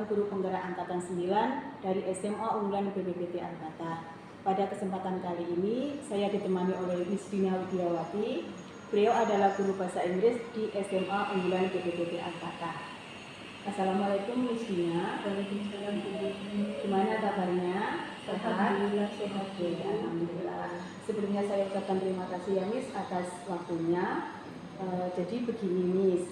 calon guru penggerak angkatan 9 dari SMA Unggulan BPPT Alkata. Pada kesempatan kali ini, saya ditemani oleh Miss Dina Widiawati. Beliau adalah guru bahasa Inggris di SMA Unggulan BPPT Alkata. Assalamualaikum Miss Dina. Waalaikumsalam. Gimana kabarnya? Sehat? Alhamdulillah sehat. Alhamdulillah. Sebelumnya saya ucapkan terima kasih ya Miss atas waktunya. Jadi begini Miss,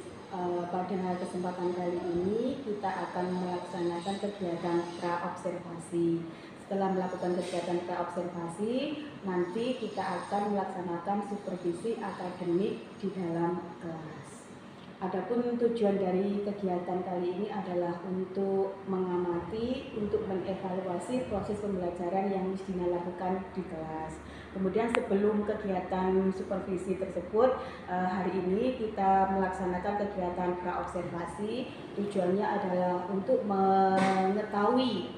pada kesempatan kali ini kita akan melaksanakan kegiatan praobservasi. Setelah melakukan kegiatan praobservasi, nanti kita akan melaksanakan supervisi akademik di dalam kelas. Adapun tujuan dari kegiatan kali ini adalah untuk mengamati, untuk mengevaluasi proses pembelajaran yang Miss Dina lakukan di kelas. Kemudian sebelum kegiatan supervisi tersebut, hari ini kita melaksanakan kegiatan praobservasi. Tujuannya adalah untuk mengetahui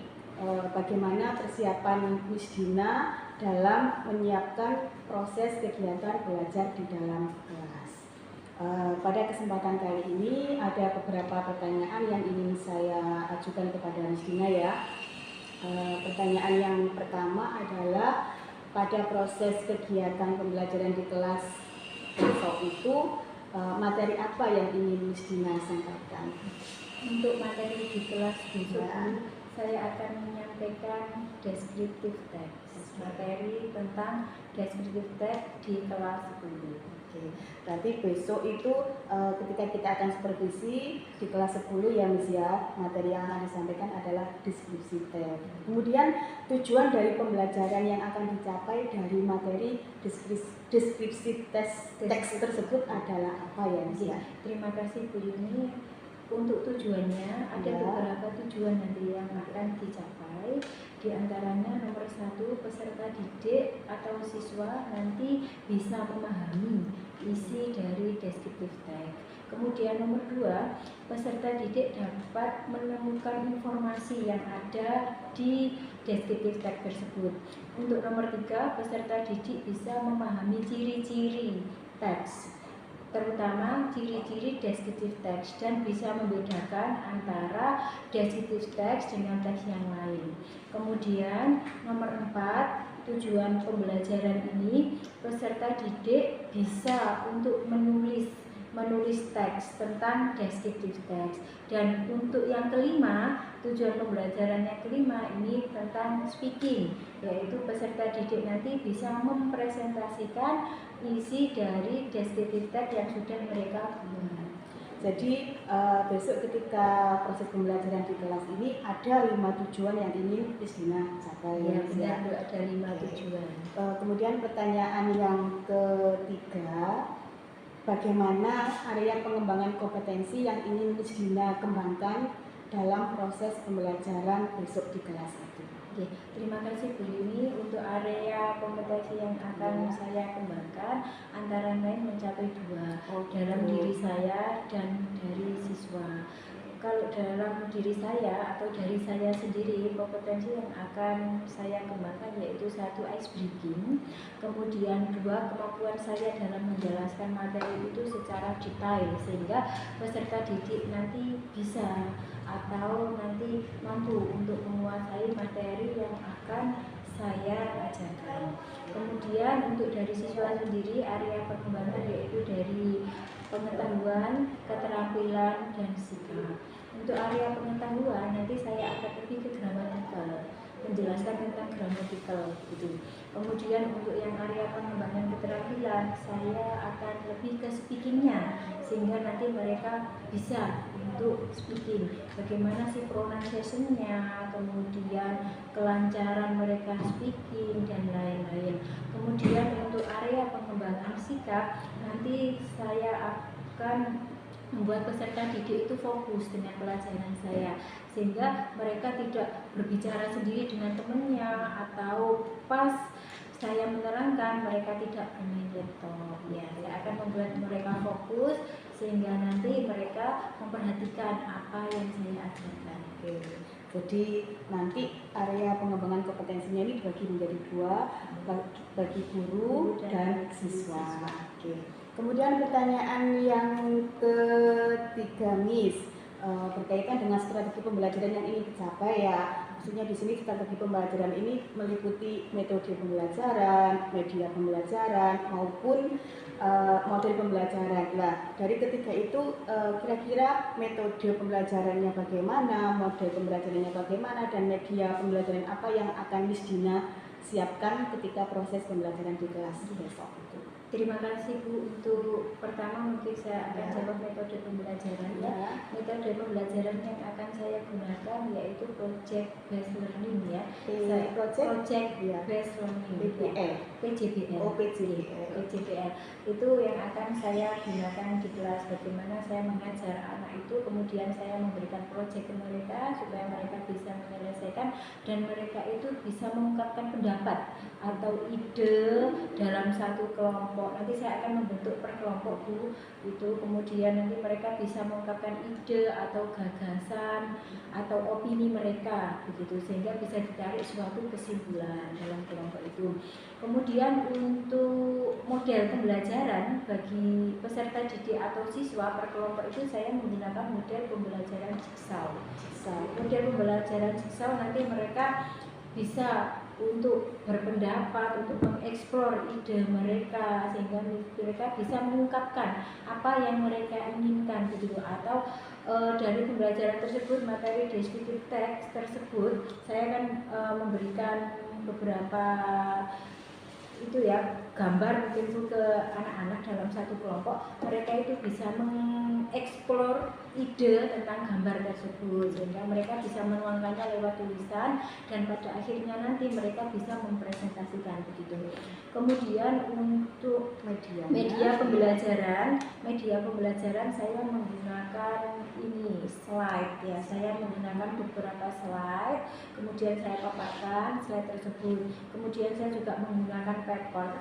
bagaimana persiapan Miss Dina dalam menyiapkan proses kegiatan belajar di dalam kelas. Pada kesempatan kali ini ada beberapa pertanyaan yang ingin saya ajukan kepada Miss Dina ya. Pertanyaan yang pertama adalah pada proses kegiatan pembelajaran di kelas besok itu materi apa yang ingin Miss Dina sampaikan? Untuk materi di kelas besok saya akan menyampaikan descriptive text, materi tentang descriptive text di kelas 10. Oke, berarti besok itu ketika kita akan supervisi di kelas 10 ya Miss ya, materi yang akan disampaikan adalah deskripsi teks. Kemudian tujuan dari pembelajaran yang akan dicapai dari materi deskripsi teks tersebut adalah apa ya Miss ya? Terima kasih Bu Yuni. Untuk tujuannya ada beberapa tujuan nanti yang akan dicapai. Di antaranya nomor 1, peserta didik atau siswa nanti bisa memahami isi dari descriptive text. Kemudian nomor 2, peserta didik dapat menemukan informasi yang ada di descriptive text tersebut. Untuk nomor 3, peserta didik bisa memahami ciri-ciri teks, terutama ciri-ciri descriptive text, dan bisa membedakan antara descriptive text dengan teks yang lain. Kemudian nomor 4, tujuan pembelajaran ini peserta didik bisa untuk menulis teks tentang descriptive text. Dan untuk yang kelima, tujuan pembelajaran yang kelima ini tentang speaking, yaitu peserta didik nanti bisa mempresentasikan isi dari descriptive text yang sudah mereka buat. Jadi besok ketika proses pembelajaran di kelas ini ada 5 tujuan yang ingin Miss Dina capai. Ya, benar, ada 5 tujuan. Kemudian pertanyaan yang ketiga, bagaimana area pengembangan kompetensi yang ingin Miss Dina kembangkan dalam proses pembelajaran besok di kelas 1? Oke, terima kasih Bu Yuni. Untuk area kompetensi yang akan saya kembangkan antara lain mencapai 2, dalam diri saya dan dari siswa. Kalau dalam diri saya atau dari saya sendiri, kompetensi yang akan saya kembangkan yaitu 1, ice breaking. Kemudian 2, kemampuan saya dalam menjelaskan materi itu secara detail sehingga peserta didik nanti bisa atau nanti mampu untuk menguasai materi yang akan saya ajarkan. Kemudian untuk dari siswa sendiri, area pengembangan yaitu dari pengetahuan, keterampilan, dan sikap. Untuk area pengetahuan nanti saya akan lebih ke gramatikal, menjelaskan tentang gramatikal gitu. Kemudian untuk yang area pengembangan keterampilan, saya akan lebih ke speakingnya sehingga nanti mereka bisa untuk speaking, bagaimana sih pronunciation-nya, kemudian kelancaran mereka speaking, dan lain-lain. Kemudian untuk area pengembangan sikap, nanti saya akan membuat peserta didik itu fokus dengan pelajaran saya sehingga mereka tidak berbicara sendiri dengan temannya atau pas saya menerangkan mereka tidak bermain laptop. Ya, saya akan membuat mereka fokus sehingga nanti mereka memperhatikan apa yang saya ajarkan. Oke. Jadi nanti area pengembangan kompetensinya ini dibagi menjadi 2, bagi guru dan siswa. Oke. Kemudian pertanyaan yang ketiga Miss, berkaitan dengan strategi pembelajaran yang ingin dicapai ya. Maksudnya di sini strategi pembelajaran ini meliputi metode pembelajaran, media pembelajaran maupun model pembelajaran. Nah, dari ketiga itu kira-kira metode pembelajarannya bagaimana, model pembelajarannya bagaimana, dan media pembelajaran apa yang akan Miss Dina siapkan ketika proses pembelajaran di kelas besok itu. Terima kasih Bu. Untuk pertama mungkin saya akan jawab metode pembelajaran ya. Metode pembelajaran yang akan saya gunakan yaitu project based learning ya. Project based learning PBL. PJBL. Oh, PJBL. PJBL itu yang akan saya gunakan di kelas. Bagaimana saya mengajar anak itu, kemudian saya memberikan project ke mereka supaya mereka bisa menyelesaikan dan mereka itu bisa mengungkapkan pendapat atau ide dalam satu kelompok. Nanti saya akan membentuk per kelompok Bu, itu kemudian nanti mereka bisa mengungkapkan ide atau gagasan atau opini mereka begitu, sehingga bisa ditarik suatu kesimpulan dalam kelompok itu. Kemudian untuk model pembelajaran bagi peserta didik atau siswa per kelompok itu saya menggunakan model pembelajaran jigsaw. Model pembelajaran jigsaw nanti mereka bisa untuk berpendapat, untuk mengeksplor ide mereka sehingga mereka bisa mengungkapkan apa yang mereka inginkan begitu. Atau dari pembelajaran tersebut, materi descriptive text tersebut saya akan memberikan beberapa itu ya gambar mungkin itu ke anak-anak dalam satu kelompok. Mereka itu bisa mengeksplor ide tentang gambar tersebut sehingga mereka bisa menuangkannya lewat tulisan dan pada akhirnya nanti mereka bisa mempresentasikan begitu. Kemudian untuk media pembelajaran saya menggunakan ini slide ya. Saya menggunakan beberapa slide, kemudian saya paparkan slide tersebut. Kemudian saya juga menggunakan paper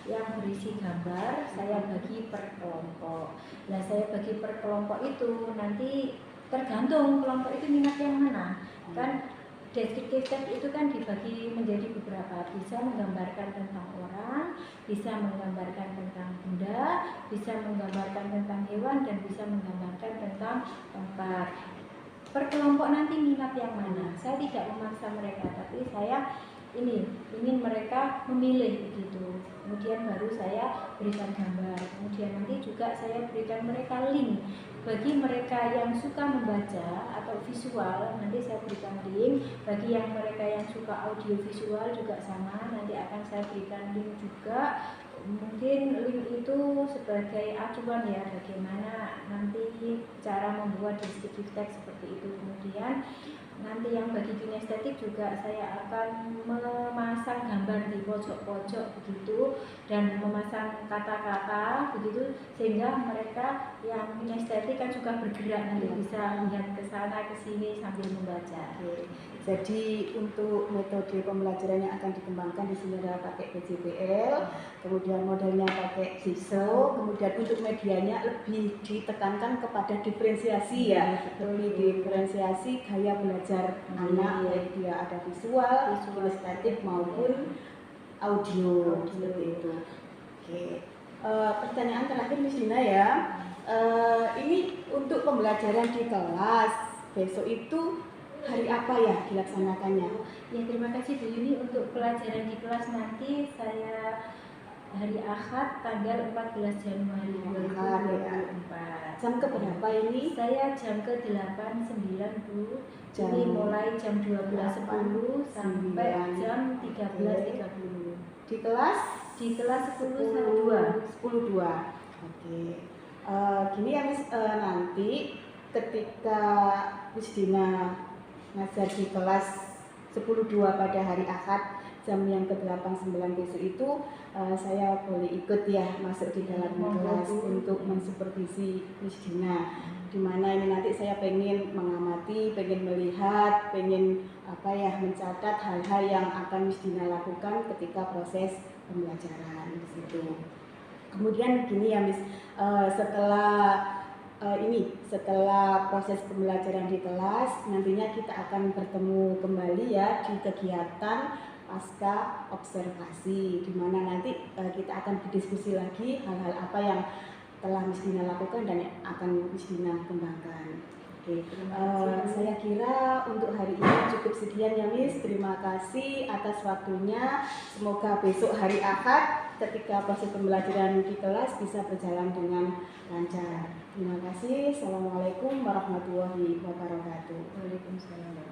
yang berisi gambar. Saya bagi per kelompok. Nah, saya bagi per kelompok itu nanti tergantung kelompok itu minat yang mana. Kan descriptive text itu kan dibagi menjadi beberapa, bisa menggambarkan tentang orang, bisa menggambarkan tentang benda, bisa menggambarkan tentang hewan, dan bisa menggambarkan tentang tempat. Per kelompok nanti minat yang mana. Saya tidak memaksa mereka, tapi saya ingin mereka memilih begitu. Kemudian baru saya berikan gambar. Kemudian nanti juga saya berikan mereka link. Bagi mereka yang suka membaca atau visual, nanti saya berikan link. Bagi yang mereka yang suka audio visual juga sama, nanti akan saya berikan link juga. Mungkin link itu sebagai acuan ya, bagaimana nanti cara membuat descriptive text seperti itu. Kemudian nanti yang bagi kinestetik juga saya akan memasang gambar di pojok-pojok begitu dan memasang kata-kata begitu sehingga mereka yang kinestetik kan juga bergerak, nanti bisa lihat ke sana ke sini sambil membaca. Jadi untuk metode pembelajaran yang akan dikembangkan di sini adalah pakai PJBL, kemudian modelnya pakai jigsaw, kemudian untuk medianya lebih ditekankan kepada diferensiasi ya, lebih diferensiasi gaya belajar anak, baik dia ada visual, kinestetik maupun audio seperti itu. Oke, pertanyaan terakhir Miss Dina ya, ini untuk pembelajaran di kelas besok itu hari apa ya dilaksanakannya? Ya, terima kasih Bu Yuni. Untuk pelajaran di kelas nanti saya hari Ahad tanggal 14 Januari 2024. Jam keberapa ini? Saya jam ke-8-9 Bu. Jadi mulai jam 12.10 sampai jam 13.30. Di kelas? Di kelas 10.2. Oke. Gini ya Miss, nanti ketika Miss Dina ngajar di kelas 10.2 pada hari Ahad jam yang ke-8-9 besok itu saya boleh ikut ya masuk di dalam kelas untuk mensupervisi Miss Dina, dimana ini nanti saya pengen mengamati, pengen melihat, pengen mencatat hal-hal yang akan Miss Dina lakukan ketika proses pembelajaran di situ. Kemudian gini ya Miss, setelah proses pembelajaran di kelas, nantinya kita akan bertemu kembali ya di kegiatan pasca observasi, di mana nanti kita akan berdiskusi lagi hal-hal apa yang telah Miss Dina lakukan dan akan Miss Dina kembangkan. Oke, saya kira untuk hari ini cukup sekian ya Miss. Terima kasih atas waktunya. Semoga besok hari Ahad ketika proses pembelajaran di kelas bisa berjalan dengan lancar. Terima kasih. Assalamualaikum warahmatullahi wabarakatuh. Waalaikumsalam.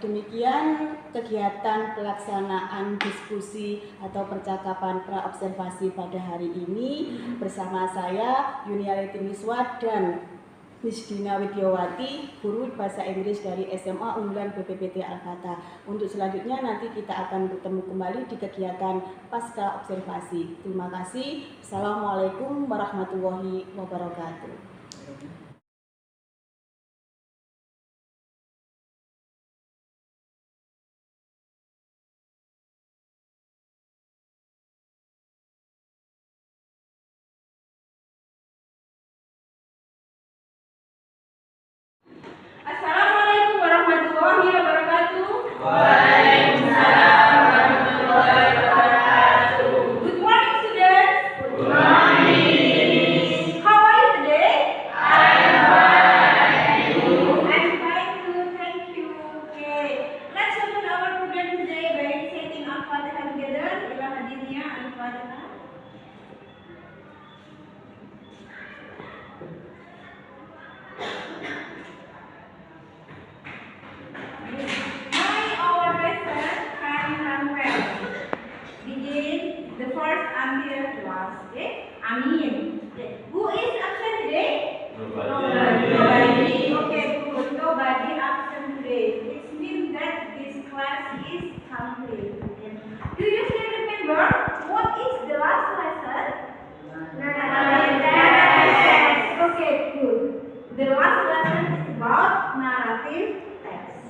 Demikian kegiatan pelaksanaan diskusi atau percakapan praobservasi pada hari ini bersama saya Yuniariti Miswat dan Miss Dina Widyawati, guru bahasa Inggris dari SMA Unggulan BPPT Al-Fatah. Untuk selanjutnya nanti kita akan bertemu kembali di kegiatan pasca observasi. Terima kasih. Assalamualaikum warahmatullahi wabarakatuh. Assalamualaikum warahmatullahi wabarakatuh. Waalaikumsalam warahmatullahi wabarakatuh. Good morning, students. Good morning. How are you today? I'm fine. I'm fine too. Thank you. Okay. Let's open our program today by reciting Al-Fatihah together. Ila hadirnya Al-Fatihah. Our lesson can run well. Begin the first until last. Okay? Amin. Who is absent today? Nobody. Okay, good. Nobody absent today. It means that this class is complete. Do you still remember what is the last lesson? Yes. Okay, good. The last lesson is about narrative text.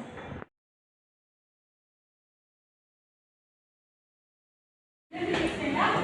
Stand up.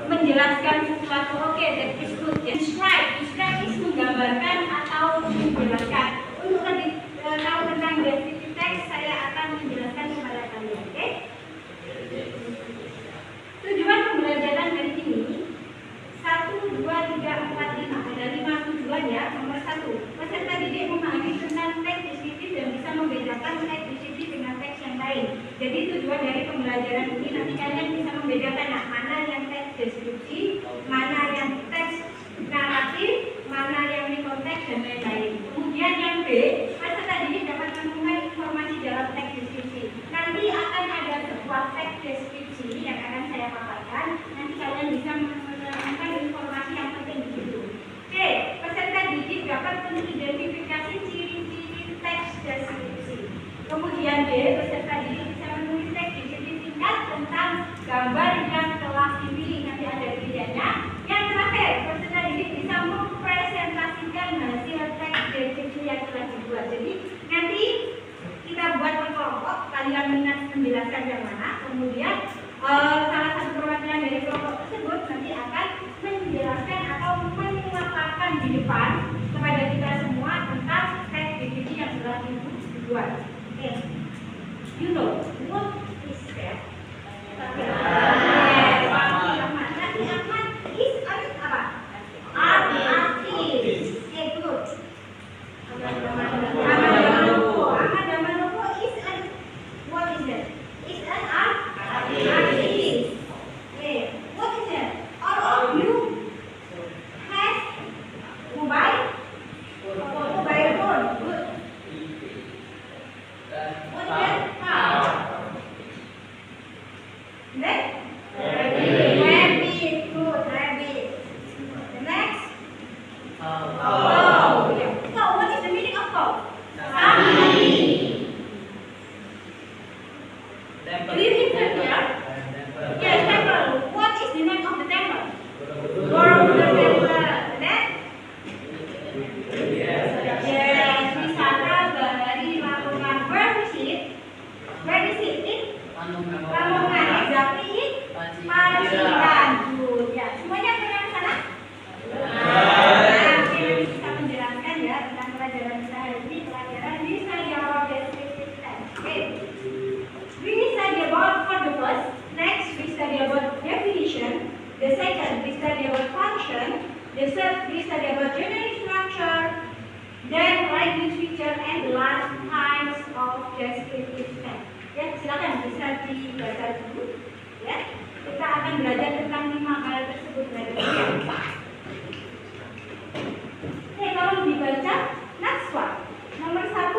Menjelaskan sesuatu. Oke, that is good. Describe is menggambarkan atau menjelaskan. Untuk lebih tahu tentang descriptive text, saya akan menjelaskan kepada kalian. Oke? Tujuan pembelajaran hari ini 1, 2, 3, 4, 5. Ada 5 tujuan ya. Nomor 1, peserta didik memahami tentang teks deskriptif dan bisa membedakan teks deskriptif dengan teks yang lain. Jadi tujuan dari pembelajaran ini nanti kalian bisa membedakan mana yang teks deskripsi, mana yang teks naratif, mana yang konteks dan lain-lain. Kemudian yang B, peserta didik dapat menemukan informasi dalam teks deskripsi. Nanti akan ada sebuah teks deskripsi yang akan saya paparkan. Nanti kalian bisa menemukan informasi yang penting di situ. C, peserta didik dapat mengidentifikasi ciri-ciri teks deskripsi. depan kepada kita semua tentang teks DVD yang telah dibuat. Oke, you know what is that? Nanti Ahmad is apa? Artis. Oke, good. Ahmad Damanovo is an what is that? Is an artist. Okay, what is that? All of you have mobile phone. Good. What is that? Next. Rabbit. Good. Rabbit. The next. Cow. Yeah. Cow. What is the meaning of cow? Do you think that here? Yes, temple. What is the name of the temple? Borobudur Temple. Next. Yes, wisata dari Lamongan. Where is it? Where is it? In Lamongan. Exactly in Pacitan. Good. Ya, semuanya pernah ke sana? Oke, kita menjelaskan ya tentang pelajaran kita hari ini, pelajaran we study about descriptive text. Okay. We study about for the first. Next, we study about definition. The second, we study about function. The third, we study about generic structure. Then language feature and the last types of descriptive text. Ya, silakan bisa dibaca dulu. Ya, kita akan belajar tentang 5 hal tersebut dari sini. Oke, kalau dibaca, next one. Nomor 1,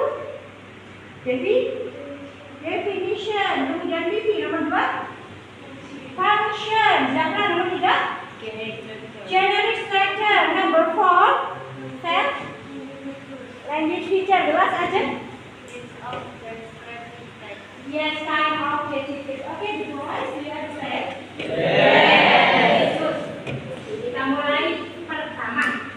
definition. Kemudian nomor 2, function. Siapa nomor 3? Generic structure. Number 4, set. Language feature. Jelas aja? Yes, kind of descriptive. Okay, boys, do you understand? Yes. Good. Kita mulai pertama.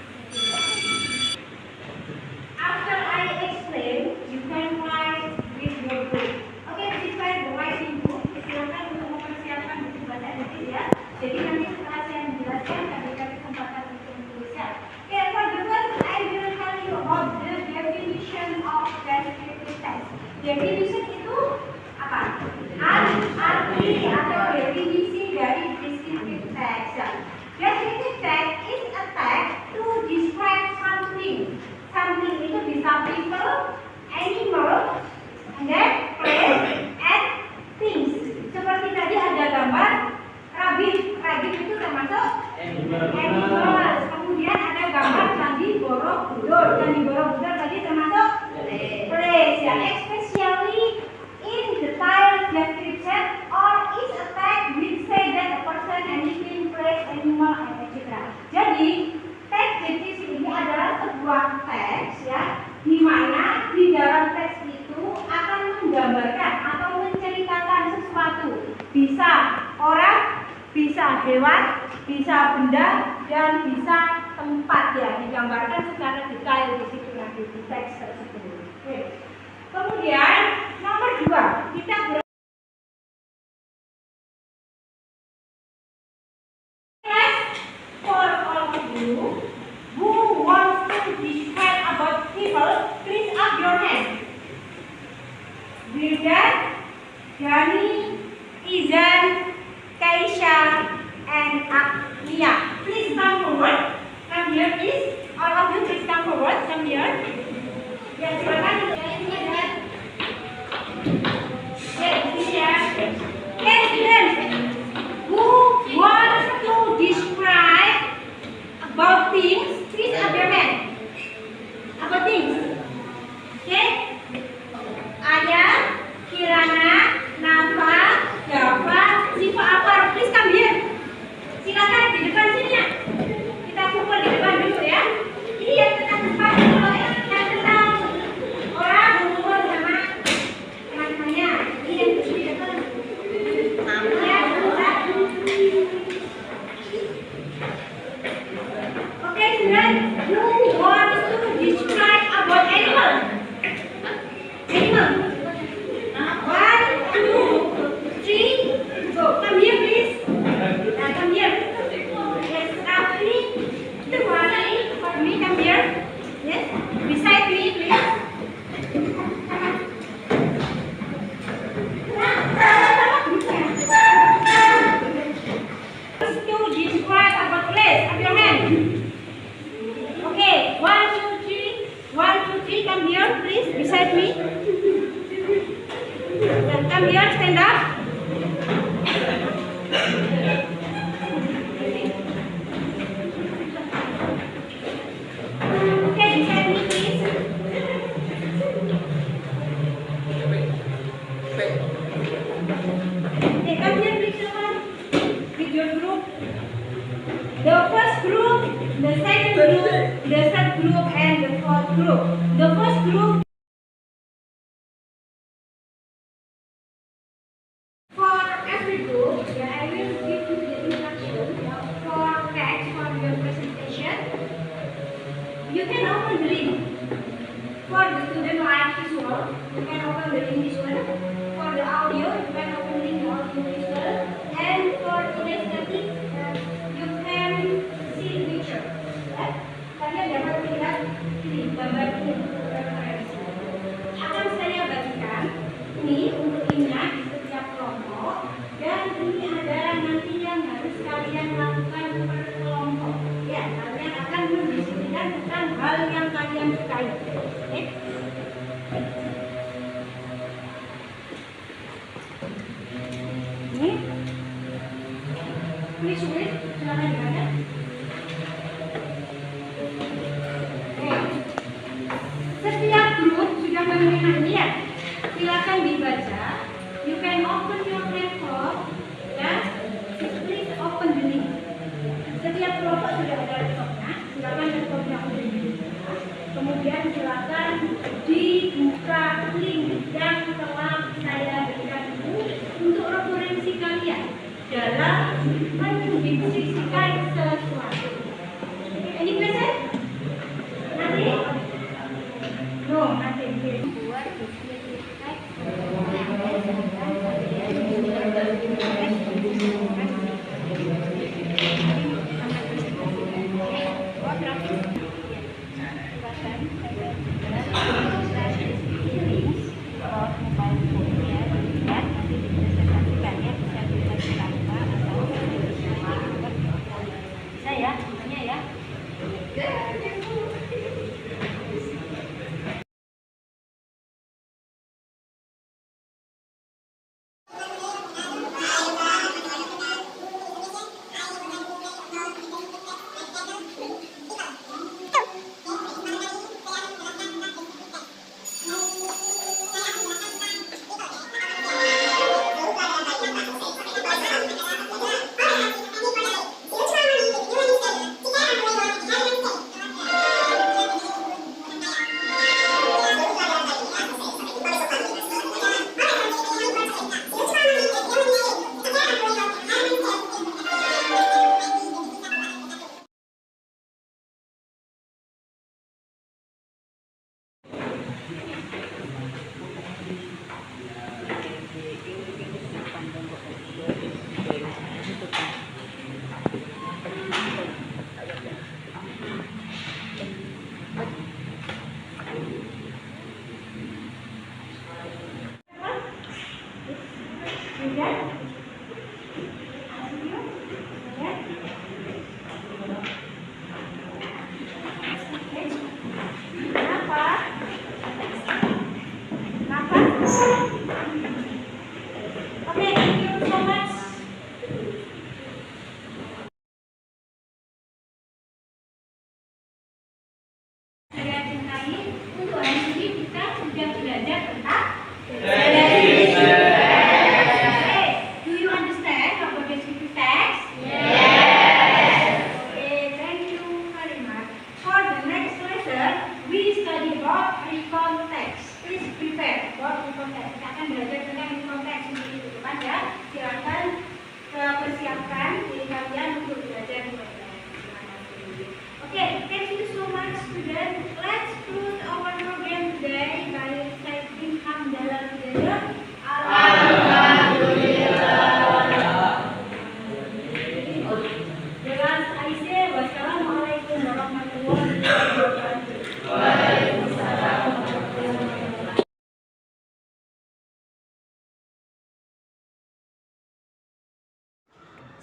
After I explain, you can write with your book. Okay, prepare the writing book. Silakan untuk mempersiapkan buku baca tulis ya. Jadi nanti setelah saya menjelaskan, kami kesempatan untuk menulis ya. Okay, for the first, I will tell you about the definition of descriptive text. Definition itu apa? Arti atau definisi dari descriptive text. Descriptive text is a text to describe something. Something itu bisa people, animal, and then place, and things. Seperti tadi ada gambar rabbit. Rabbit itu termasuk animals. Kemudian ada gambar Candi Borobudur. Candi Borobudur tadi termasuk place. Ya, especially in detailed description or is a text which say that a person, anything, place, animal, etc. Jadi teks deskripsi ini adalah sebuah teks ya, di mana di dalam teks itu akan menggambarkan atau menceritakan sesuatu. Bisa orang, bisa hewan, bisa benda, dan bisa tempat ya, digambarkan secara detail di situ nanti di teks tersebut. Oke. Kemudian nomor 2, kita for all of you who wants to describe about people, please up your hand. Wildan, Yani, Izan, Kaisha, and Aklia. Please come forward. Come here, please. All of you, please come forward. Come here. Ya, silakan. Yes, students. Who wants to describe about things? Please up your hand. About things. Okay? Ayah, Kirana, Nafa, Dava, Siva, Apar. Please come here. Silakan di depan sini ya. Kita kumpul di depan dulu ya. Ini yang tentang tempat dulu ya. Yang tentang orang berkumpul sama teman-temannya. Ini yang di depan. Okay, students. Who wants to describe about animal? Animal. 1, 2, 3, go. Come here, please. Come here. Yes, Rafli. Itu mana? your group. The first group, the second group, the third group, and the fourth group. The first group, for every group, I will give you the instruction for text for your presentation. You can open the link. For the student like visual, you can open the link visual. For the audio, you can open the link audio visual. And for kinesthetic, you can see the picture. Kalian dapat melihat ini gambar ini referensi. Akan saya bagikan ini untuk ingat di setiap kelompok, dan ini adalah nanti yang harus kalian lakukan per kelompok. Ya, kalian akan mendiskusikan tentang hal yang kalian sukai. Oke? Ini, please wait, silakan dibaca. Setiap grup sudah menerima ini ya. Silakan dibaca. You can open your laptop dan please open the link. Setiap kelompok sudah ada laptopnya. Silakan laptopnya open the link. Kemudian silakan dibuka link yang telah saya berikan itu untuk referensi kalian dalam mendiskusikan sesuatu. Any question? Nanti? No, nanti. Buat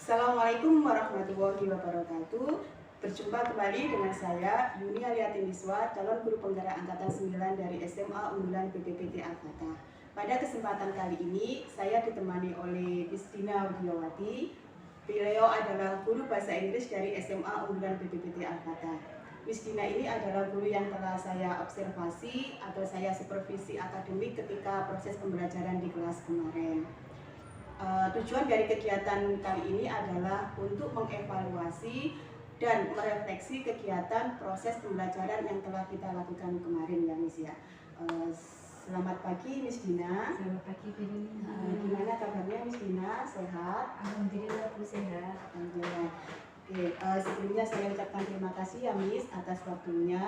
Assalamualaikum warahmatullahi wabarakatuh. Berjumpa kembali dengan saya Yuni Aliatin Niswa, calon guru penggerak angkatan 9 dari SMA Unggulan BPPT Al-Fatah. Pada kesempatan kali ini saya ditemani oleh Miss Dina Widiawati. Beliau adalah guru bahasa Inggris dari SMA Unggulan BPPT Al-Fatah. Miss Dina ini adalah guru yang telah saya observasi atau saya supervisi akademik ketika proses pembelajaran di kelas kemarin. Tujuan dari kegiatan kali ini adalah kita untuk mengevaluasi dan merefleksi kegiatan proses pembelajaran yang telah kita lakukan kemarin ya Miss ya. Selamat pagi Miss Dina. Selamat pagi Bu Yuni. Gimana kabarnya Miss Dina? Sehat? Alhamdulillah Bu sehat. Alhamdulillah. Oke, sebelumnya saya ucapkan terima kasih ya Miss atas waktunya.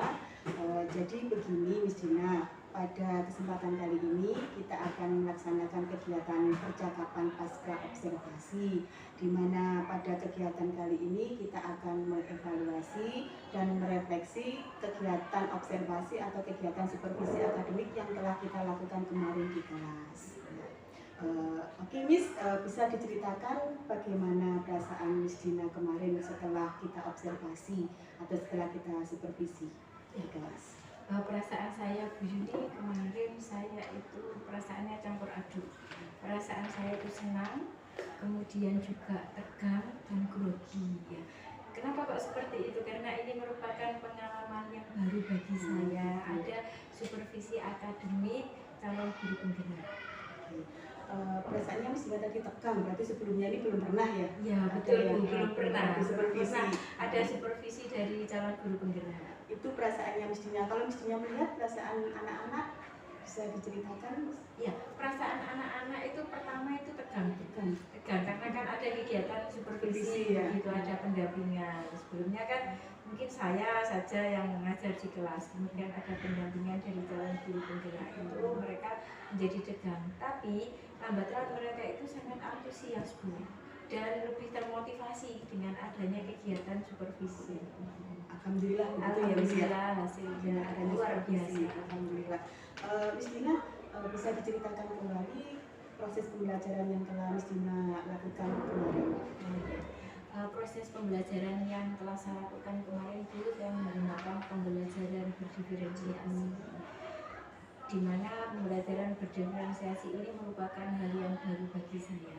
Jadi begini Miss Dina, pada kesempatan kali ini kita akan melaksanakan kegiatan percakapan pasca observasi, di mana pada kegiatan kali ini kita akan mengevaluasi dan merefleksi kegiatan observasi atau kegiatan supervisi akademik yang telah kita lakukan kemarin di kelas. Oke Miss, bisa diceritakan bagaimana perasaan Miss Dina kemarin setelah kita observasi atau setelah kita supervisi di kelas? Perasaan saya Bu Yuni kemarin saya itu perasaannya campur aduk. Perasaan saya itu senang, kemudian juga tegang dan grogi ya. Kenapa kok seperti itu? Karena ini merupakan pengalaman yang baru bagi saya. Ada supervisi akademik calon guru penggerak. Perasaannya Miss Dina tadi tegang, berarti sebelumnya ini belum pernah ya? Ya betul Bu, belum pernah. Supervisi. Ada supervisi dari calon guru penggerak. Itu perasaannya Miss Dina. Kalau Miss Dina melihat perasaan anak-anak, bisa diceritakan? Ya, perasaan anak-anak itu pertama itu tegang karena kan ada kegiatan supervisi ya. gitu, ada pendampingan. Sebelumnya kan mungkin saya saja yang mengajar di kelas, kemudian ada pendampingan dari calon guru penggerak, itu mereka menjadi tegang. Tapi lambat laun mereka itu sangat antusias Bu, dan lebih termotivasi dengan adanya kegiatan supervisi. Alhamdulillah, Alhamdulillah hasilnya luar biasa. Alhamdulillah. Miss Dina, bisa diceritakan kembali proses pembelajaran yang telah Miss Dina lakukan kemarin? Proses pembelajaran yang telah saya lakukan kemarin itu yang menggunakan pembelajaran berdiferensiasi, di mana pembelajaran berdiferensiasi ini merupakan hal yang baru bagi saya,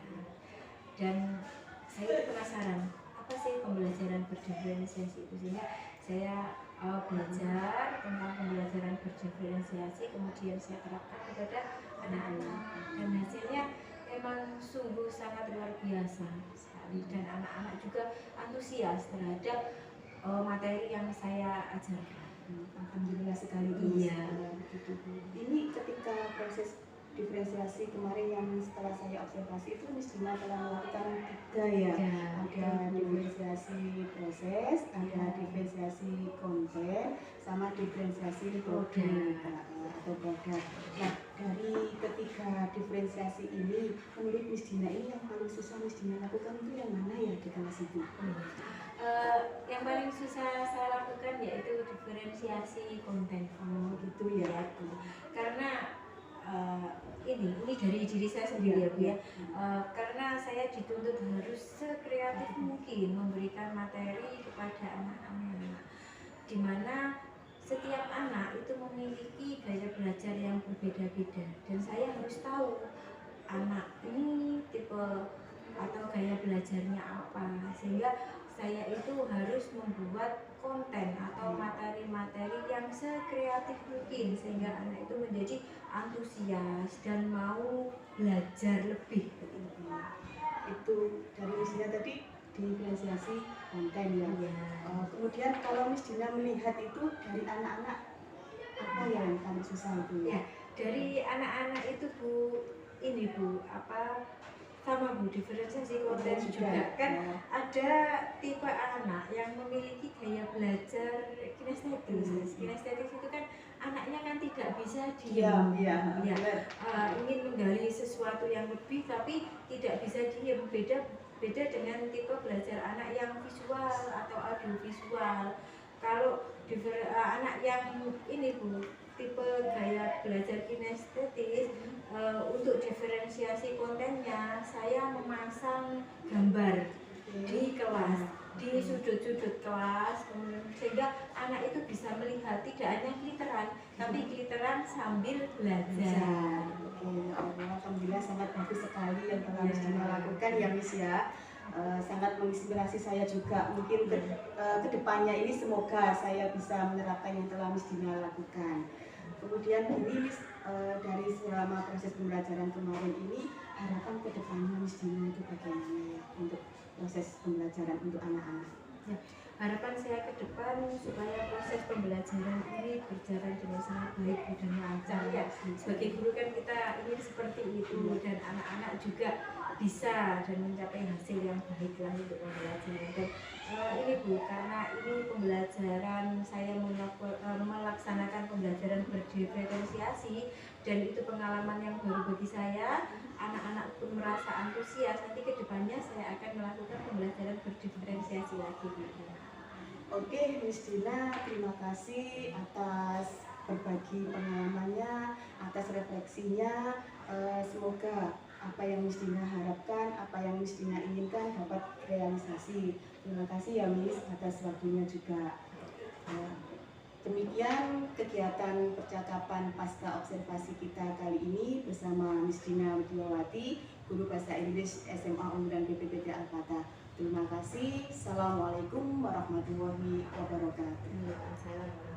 dan saya itu penasaran apa sih pembelajaran berdiferensiasi itu, sehingga saya belajar tentang pembelajaran berdiferensiasi, kemudian saya terapkan kepada anak-anak, dan hasilnya memang sungguh sangat luar biasa sekali, dan anak-anak juga antusias terhadap materi yang saya ajarkan. Alhamdulillah sekali. Iya. Ini ketika proses diferensiasi kemarin yang setelah saya observasi itu Miss Dina telah melakukan 3 ya. Ada diferensiasi proses, ada diferensiasi konten, sama diferensiasi produk atau produk. Nah, dari ketiga diferensiasi ini, menurut Miss Dina ini yang paling susah Miss Dina lakukan itu yang mana ya di kelas itu? Yang paling susah saya lakukan yaitu diferensiasi konten. Gitu ya. Karena ini dari diri saya sendiri ya Bu ya. Karena saya dituntut harus sekreatif mungkin memberikan materi kepada anak-anak, di mana setiap anak itu memiliki gaya belajar yang berbeda-beda, dan saya harus tahu anak ini tipe atau gaya belajarnya apa, sehingga saya itu harus membuat konten atau materi-materi yang sekreatif mungkin, sehingga anak itu menjadi antusias dan mau belajar lebih. Itu dari Miss Dina tadi diferensiasi konten ya. Kemudian kalau Miss Dina melihat itu dari anak-anak, apa yang paling susah itu? Ya, dari anak-anak itu Bu, ini Bu, sama Bu, diferensiasi konten juga kan ya. Ada tipe anak yang memiliki gaya belajar kinestetis. Kinestetis itu kan anaknya kan tidak bisa diam, ingin menggali sesuatu yang lebih tapi tidak bisa diam. Beda dengan tipe belajar anak yang visual atau audiovisual. Kalau anak yang ini Bu, tipe gaya belajar kinestetis, untuk diferensiasi kontennya saya memasang gambar di kelas, di sudut-sudut kelas, sehingga anak itu bisa melihat tidak hanya glitteran, tapi glitteran sambil belajar. Alhamdulillah sangat bagus sekali yang telah Miss Dina lakukan ya Miss ya. Sangat menginspirasi saya juga. Mungkin kedepannya ini semoga saya bisa menerapkan yang telah Miss Dina lakukan. Kemudian ini Miss, dari selama proses pembelajaran kemarin ini, harapan kedepannya Miss Dina itu bagaimana ya untuk proses pembelajaran untuk anak-anak. Harapan saya ke depan supaya proses pembelajaran ini berjalan dengan sangat baik dan lancar ya. Sebagai guru kan kita ingin seperti itu dan anak-anak juga bisa dan mencapai hasil yang baik lah untuk pembelajaran. Dan ini Bu, karena ini pembelajaran saya melaksanakan pembelajaran berdiferensiasi dan itu pengalaman yang baru bagi saya. Anak-anak pun merasa antusias. Nanti ke depannya saya akan melakukan pembelajaran berdiferensiasi lagi Bu. Oke, Miss Dina, terima kasih atas berbagi pengalamannya, atas refleksinya. Semoga apa yang Miss Dina harapkan, apa yang Miss Dina inginkan dapat realisasi. Terima kasih ya Miss atas waktunya juga. Demikian kegiatan percakapan pasca observasi kita kali ini bersama Miss Dina Widiawati, Guru Bahasa Inggris SMA Unggulan BPPT Al-Fatah. Terima kasih. Assalamualaikum warahmatullahi wabarakatuh. Waalaikumsalam.